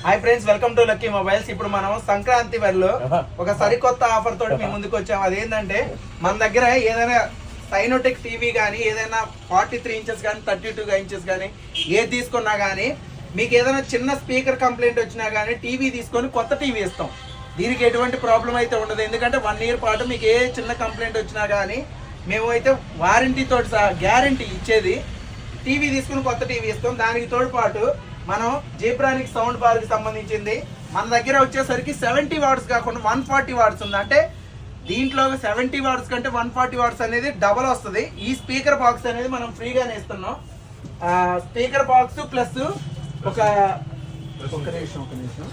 Hi friends, welcome to lucky mobiles. ఇప్పుడు మనం సంక్రాంతి వరలో ఒక సరికొత్త ఆఫర్ తోటి మీ ముందుకు వచ్చాము. అదేంటంటే మన దగ్గర ఏదైనా సైనోటెక్ టీవీ కానీ ఏదైనా 43 ఇంచెస్ కానీ 32 ఇంచెస్ కానీ ఏది తీసుకున్నా కానీ మీకు ఏదైనా చిన్న స్పీకర్ కంప్లైంట్ వచ్చినా కానీ టీవీ తీసుకొని కొత్త టీవీ ఇస్తాం. దీనికి ఎటువంటి ప్రాబ్లం అయితే ఉండదు. ఎందుకంటే 1 ఇయర్ పాటు మీకు ఏ చిన్న కంప్లైంట్ వచ్చినా కానీ మేము అయితే వారంటీ తోటి సహా గ్యారంటీ ఇచ్చేది. టీవీ తీసుకుని కొత్త టీవీ ఇస్తాం. దానికి తోడు పాటు మనం జీబ్రానిక్ సౌండ్ బార్ కి సంబంధించింది మన దగ్గర వచ్చేసరికి 70 వాట్స్ కాకుండా 140 వాట్స్ ఉంది. అంటే దీంట్లో 70 వాట్స్ కంటే 140 వాట్స్ అనేది డబల్ వస్తుంది. ఈ స్పీకర్ బాక్స్ అనేది మనం ఫ్రీగానే ఇస్తున్నాం. స్పీకర్ బాక్స్ ప్లస్ ఒక నిమిషం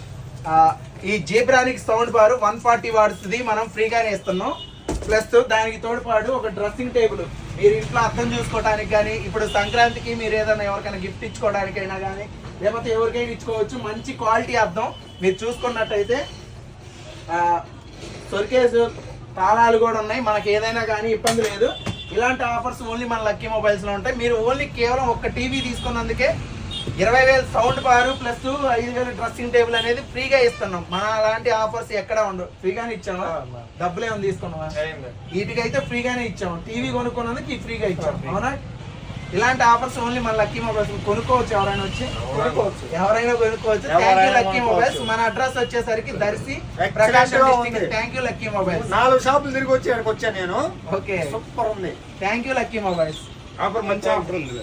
ఈ జీబ్రానిక్ సౌండ్ బార్ 140 వాట్స్ది మనం ఫ్రీగానే ఇస్తున్నాం. ప్లస్ దానికి తోడుపాటు ఒక డ్రెస్సింగ్ టేబుల్ మీరు ఇంట్లో అర్థం చూసుకోవడానికి కానీ, ఇప్పుడు సంక్రాంతికి మీరు ఏదైనా ఎవరికైనా గిఫ్ట్ ఇచ్చుకోవడానికైనా కానీ, లేకపోతే ఎవరికైనా ఇచ్చుకోవచ్చు. మంచి క్వాలిటీ అర్థం మీరు చూసుకున్నట్టయితే సొరికేసు తాళాలు కూడా ఉన్నాయి. మనకి ఏదైనా కానీ ఇబ్బంది లేదు. ఇలాంటి ఆఫర్స్ ఓన్లీ మన లక్కీ మొబైల్స్లో ఉంటాయి. మీరు ఓన్లీ కేవలం ఒక్క టీవీ తీసుకున్నందుకే 20,000 సౌండ్ బారు ప్లస్ 5,000 డ్రెస్సింగ్ టేబుల్ అనేది ఫ్రీగా ఇస్తున్నాం. మన అలాంటి ఆఫర్స్ ఎక్కడ ఉండవు. ఫ్రీగానే ఇచ్చాము. డబ్బులు ఏమైనా తీసుకున్నావా? వీటికైతే ఫ్రీగానే ఇచ్చాము. టీవీ కొనుక్కున్నందుకు ఈ ఫ్రీగా ఇచ్చాము. అవునా? ఇలాంటి ఆఫర్స్ ఓన్లీ మన లక్కీ మొబైల్స్ కొనుక్కోవచ్చు. ఎవరైనా వచ్చి ఎవరైనా కొనుక్కోవచ్చు. Thank you lucky mobiles. మన అడ్రస్ వచ్చేసరికి Darsi Prakasam district. Thank you lucky mobiles. 4 షాపులు తిరిగి వచ్చా నేను. ఓకే, సూపర్ ఉంది. Thank you lucky mobiles. Offer మంచి ఆఫర్ ఉంది.